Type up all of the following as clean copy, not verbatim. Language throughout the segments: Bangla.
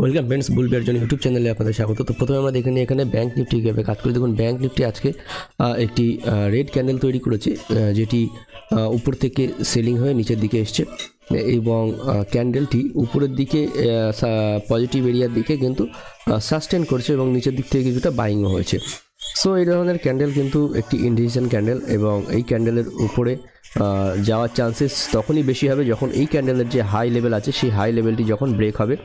ওয়েলকাম ফ্রেন্ডস, বুল বিয়ার জন্য ইউটিউব চ্যানেলে আপনাদের স্বাগত। তো প্রথমে আমরা দেখে নিই এখানে ব্যাঙ্ক নিফটি কীভাবে কাজ করে। দেখুন, ব্যাঙ্ক নিফটি আজকে একটি রেড ক্যান্ডেল তৈরি করেছে, যেটি উপর থেকে সেলিং হয়ে নিচের দিকে এসছে এবং ক্যান্ডেলটি উপরের দিকে পজিটিভ এরিয়ার দিকে কিন্তু সাস্টেন করছে এবং নিচের দিক থেকে কিছুটা বাইংও হয়েছে। সো এই ধরনের ক্যান্ডেল কিন্তু একটি ইন্ডিসিশন ক্যান্ডেল এবং এই ক্যান্ডেলের উপরে যাওয়ার চান্সেস তখনই বেশি হবে যখন এই ক্যান্ডেলের যে হাই লেভেল আছে সেই হাই লেভেলটি যখন ব্রেক হবে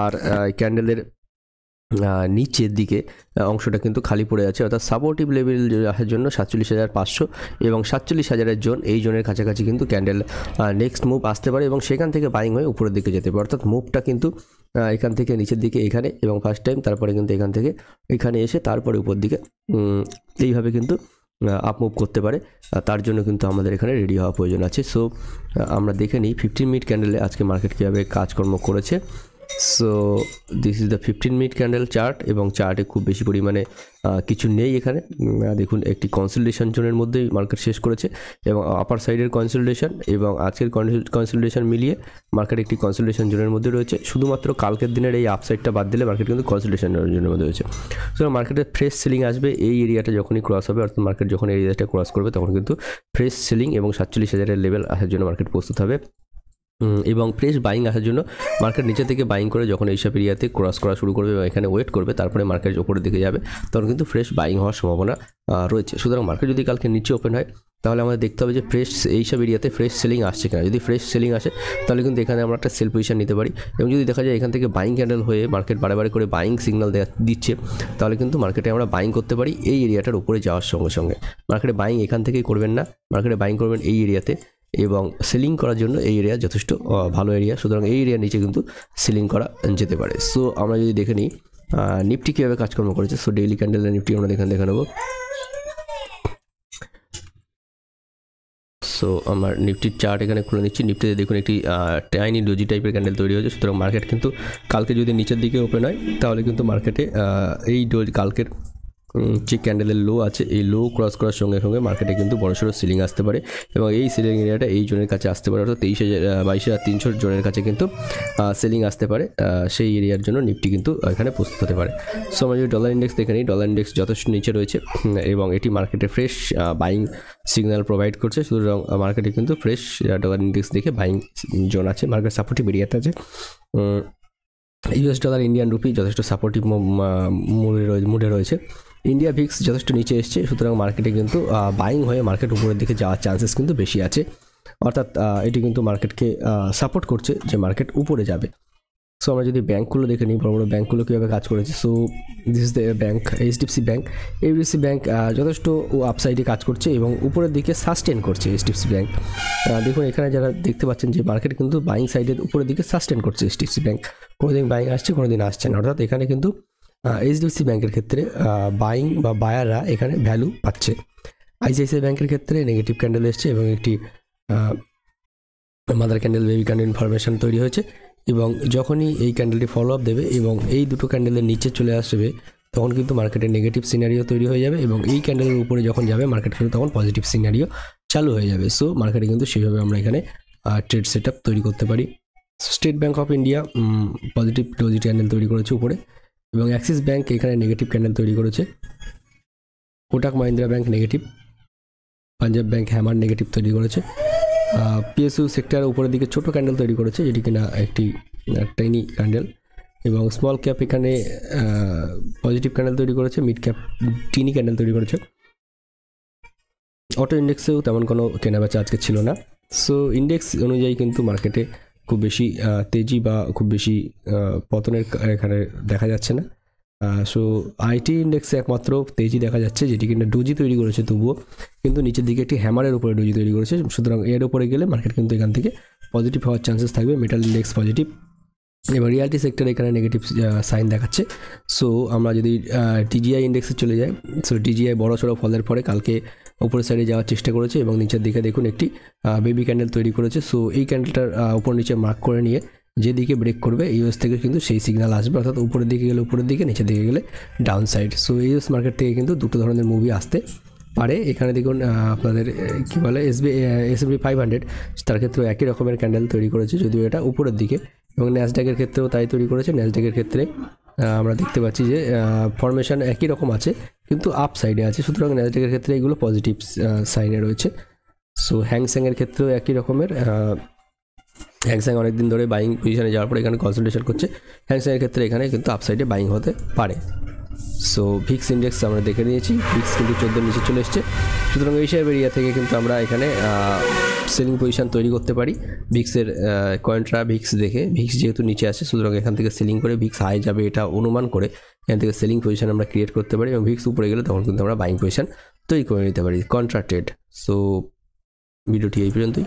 আর ক্যান্ডেলের নিচের দিকে অংশটা কিন্তু খালি পড়ে আছে, অর্থাৎ সাপোর্টিভ লেভেল রাখার জন্য 47,500 এবং 47,000 জোন, এই জোনের কাছাকাছি কিন্তু ক্যান্ডেল নেক্সট মুভ আসতে পারে এবং সেখান থেকে বাইং হয়ে উপরের দিকে যেতে পারে। অর্থাৎ মুভটা কিন্তু এখান থেকে নিচের দিকে এখানে এবং ফার্স্ট টাইম, তারপরে কিন্তু এখান থেকে এখানে এসে তারপরে উপর দিকে এইভাবে কিন্তু আপ মুভ করতে পারে। তার জন্য কিন্তু আমাদের এখানে রেডি হওয়া প্রয়োজন আছে। সো আমরা দেখে নিই 15 মিনিট ক্যান্ডেলে আজকে মার্কেট কীভাবে কাজকর্ম করেছে। So this is the 15 minute candle chart এবং চার্টে খুব বেশি পরিমাণে কিছু নেই এখানে। দেখুন, একটি কনসলিডেশন জোনের মধ্যেই মার্কেট শেষ করেছে এবং আপার সাইডের কনসলিডেশন এবং আজকের কনসলিডেশন মিলিয়ে মার্কেট একটি কনসলিডেশন জোনের মধ্যে রয়েছে। শুধুমাত্র কালকের দিনের এই আপসাইডটা বাদ দিলে মার্কেট কিন্তু কনসলিডেশন জোনের মধ্যে রয়েছে। সো মার্কেটের ফ্রেশ সেলিং আসবে এই এরিয়াটা যখনই ক্রস হবে, অর্থাৎ মার্কেট যখন এই এরিয়াটা ক্রস করবে তখন কিন্তু ফ্রেশ সেলিং এবং 47,000 লেভেল আসার জন্য মার্কেট প্রস্তুত হবে এবং ফ্রেশ বাইং আসার জন্য মার্কেট নিচে থেকে বাইং করে যখন এইসব এরিয়াতে ক্রস করা শুরু করবে এবং এখানে ওয়েট করবে, তারপরে মার্কেট ওপরের দিকে যাবে, তখন কিন্তু ফ্রেশ বাইং হওয়ার সম্ভাবনা রয়েছে। সুতরাং মার্কেট যদি কালকে নিচে ওপেন হয় তাহলে আমাদের দেখতে হবে যে ফ্রেশ এইসব এরিয়াতে ফ্রেশ সেলিং আসছে কিনা। যদি ফ্রেশ সেলিং আসে তাহলে কিন্তু এখানে আমরা একটা সেল পজিশন নিতে পারি এবং যদি দেখা যায় এখান থেকে বাইং ক্যান্ডেল হয়ে মার্কেট বারে করে বাইং সিগন্যাল দিচ্ছে, তাহলে কিন্তু মার্কেটে আমরা বাইং করতে পারি এই এরিয়াটার উপরে যাওয়ার সঙ্গে সঙ্গে। মার্কেটে বাইং এখান থেকেই করবেন না, মার্কেটে বাইং করবেন এই এরিয়াতে এবং সেলিং করার জন্য এই এরিয়া যথেষ্ট ভালো এরিয়া। সুতরাং এই এরিয়ার নিচে কিন্তু সেলিং করা যেতে পারে। সো আমরা যদি দেখে নিই নিফটি কীভাবে কাজকর্ম করেছে। সো ডেইলি ক্যান্ডেলের নিফটি আমরা দেখে নেব। সো আমার নিফটির চার্ট এখানে খুলে নিচ্ছি। নিফটিতে দেখুন একটি টাইনি ডোজি টাইপের ক্যান্ডেল তৈরি হয়েছে। সুতরাং মার্কেট কিন্তু কালকে যদি নিচের দিকে ওপেন হয় তাহলে কিন্তু মার্কেটে এই কালকের যে ক্যান্ডেলের লো আছে এই লো ক্রস করার সঙ্গে সঙ্গে মার্কেটে কিন্তু বড়সড় সিলিং আসতে পারে এবং এই সিলিং এরিয়াটা এই জোনের কাছে আসতে পারে, অর্থাৎ 22,300 জোনের কাছে কিন্তু সেলিং আসতে পারে। সেই এরিয়ার জন্য নিফটি কিন্তু এখানে প্রস্তুত হতে পারে। সো আমরা যদি ডলার ইন্ডেক্স দেখে নিই, ডলার ইন্ডেক্স যথেষ্ট নিচে রয়েছে এবং এটি মার্কেটে ফ্রেশ বাইং সিগন্যাল প্রোভাইড করছে। সুতরাং মার্কেটে কিন্তু ফ্রেশ ডলার ইন্ডেক্স দেখে বাইং জোন আছে, মার্কেট সাপোর্টিভ এরিয়াতে আছে। ইউএস ডলার, ইন্ডিয়ান রুপি যথেষ্ট সাপোর্টিভ মুডে রয়েছে। ইন্ডিয়া ভিক্স যথেষ্ট নিচে এসছে, সুতরাং মার্কেটে কিন্তু বাইং হয়ে মার্কেট উপরের দিকে যাওয়ার চান্সেস কিন্তু বেশি আছে, অর্থাৎ এটি কিন্তু মার্কেটকে সাপোর্ট করছে যে মার্কেট উপরে যাবে। সো আমরা যদি ব্যাঙ্কগুলো দেখে নিই, বড় বড় ব্যাঙ্কগুলো কীভাবে কাজ করেছে। So this is the bank, HDFC bank. HDFC bank যথেষ্ট আপসাইডে কাজ করছে এবং উপরের দিকে সাস্টেন করছে এইচডিএফসি ব্যাঙ্ক। দেখুন এখানে যারা দেখতে পাচ্ছেন যে মার্কেট কিন্তু বাইং সাইডের উপরের দিকে সাস্টেন করছে এইচডিএফসি ব্যাঙ্ক। কোনোদিন বাইং আসছে, কোনোদিন আসছে না, অর্থাৎ এখানে কিন্তু এইচডিএফসি ব্যাঙ্কের ক্ষেত্রে বাইং বা বায়াররা এখানে ভ্যালু পাচ্ছে। আইসিআইসিআই ব্যাঙ্কের ক্ষেত্রে নেগেটিভ ক্যান্ডেল এসছে এবং একটি mother candle, baby candle formation তৈরি হয়েছে এবং যখনই এই ক্যান্ডেলটি ফলো আপ দেবে এবং এই দুটো ক্যান্ডেলের নিচে চলে আসবে তখন কিন্তু মার্কেটে নেগেটিভ সিনারিও তৈরি হয়ে যাবে এবং এই ক্যান্ডেলের উপরে যখন যাবে মার্কেট কিন্তু তখন পজিটিভ সিনারিও চালু হয়ে যাবে। সো মার্কেটে কিন্তু সেইভাবে আমরা এখানে ট্রেড সেট আপ তৈরি করতে পারি। State bank of India positive doji candle তৈরি করেছে উপরে এবং অ্যাক্সিস ব্যাঙ্ক এখানে নেগেটিভ ক্যান্ডেল তৈরি করেছে। Kotak Mahindra bank negative, Punjab bank hammer negative তৈরি করেছে। পিএসইউ সেক্টর উপরের দিকে ছোটো ক্যান্ডেল তৈরি করেছে, যেটি কিনা একটি টাইনি ক্যান্ডেল এবং স্মল ক্যাপ এখানে পজিটিভ ক্যান্ডেল তৈরি করেছে, মিড ক্যাপ টিনি ক্যান্ডেল তৈরি করেছে। অটো ইন্ডেক্সেও তেমন কোনো কেনাবেচা আজকে ছিল না। সো ইন্ডেক্স অনুযায়ী কিন্তু মার্কেটে খুব বেশি তেজি বা খুব বেশি পতনের এখানে দেখা যাচ্ছে না। সো আইটি ইন্ডেক্সে একমাত্র তেজি দেখা যাচ্ছে, যেটি কিনা ডোজি তৈরি করেছে, তবুও কিন্তু নিচের দিকে একটি হ্যামারের উপরে ডোজি তৈরি করেছে। সুতরাং এর উপরে গেলে মার্কেট কিন্তু এখান থেকে পজিটিভ হওয়ার চান্সেস থাকবে। মেটাল ইন্ডেক্স পজিটিভ এবং রিয়ালিটি সেক্টর এখানে নেগেটিভ সাইন দেখাচ্ছে। সো আমরা যদি টিজিআই ইন্ডেক্সে চলে যাই, সো টিজিআই বড় সড়ো ফলের পরে কালকে উপরের সাইডে যাওয়ার চেষ্টা করেছে এবং নিচের দিকে দেখুন একটি বেবি ক্যান্ডেল তৈরি করেছে। সো এই ক্যান্ডেলটার উপর নিচে মার্ক করে নিয়ে যেদিকে ব্রেক করবে ইউএস থেকে কিন্তু সেই সিগন্যাল আসবে, অর্থাৎ উপরের দিকে গেলে উপরের দিকে, নিচের দিকে গেলে down side. So US market থেকে কিন্তু দুটো ধরনের মুভি আসতে পারে। এখানে দেখুন আপনাদের কী বলে এসবি 500, তার ক্ষেত্রে একই রকমের ক্যান্ডেল তৈরি করেছে, যদিও এটা উপরের দিকে এবং ন্যাসড্যাকের ক্ষেত্রেও তাই তৈরি করেছে। ন্যাসড্যাকের ক্ষেত্রে আমরা দেখতে পাচ্ছি যে ফরমেশন একই রকম আছে কিন্তু আপ সাইডে আছে, সুতরাং ন্যাসড্যাকের ক্ষেত্রে এগুলো পজিটিভ সাইনে রয়েছে। সো হ্যাংস্যাংয়ের ক্ষেত্রেও একই রকমের, হ্যাংস্যাং অনেকদিন ধরে বাইং পজিশনে যাওয়ার পর এখানে কনসোলিডেশন করছে। হ্যাংস্যাংয়ের ক্ষেত্রে এখানে কিন্তু আপ সাইডে বাইং হতে পারে। সো ভিক্স ইন্ডেক্স আমরা দেখে নিয়েছি, ভিক্স কিন্তু 14 নিচে চলে এসছে, সুতরাং এই শেয়ার এরিয়া থেকে কিন্তু আমরা এখানে সেলিং পজিশন তৈরি করতে পারি। ভিক্সের কয়েন্ট্রা ভিক্স দেখে, ভিক্স যেহেতু নিচে আসে সুতরাং এখান থেকে সেলিং করে ভিক্স হাই যাবে এটা অনুমান করে এখান থেকে সেলিং পজিশন আমরা ক্রিয়েট করতে পারি, এবং ভিক্স উপরে গেলে তখন কিন্তু আমরা বাইং পজিশন তৈরি করে নিতে পারি কন্ট্রা ট্রেড। সো ভিডিওটি এই পর্যন্তই।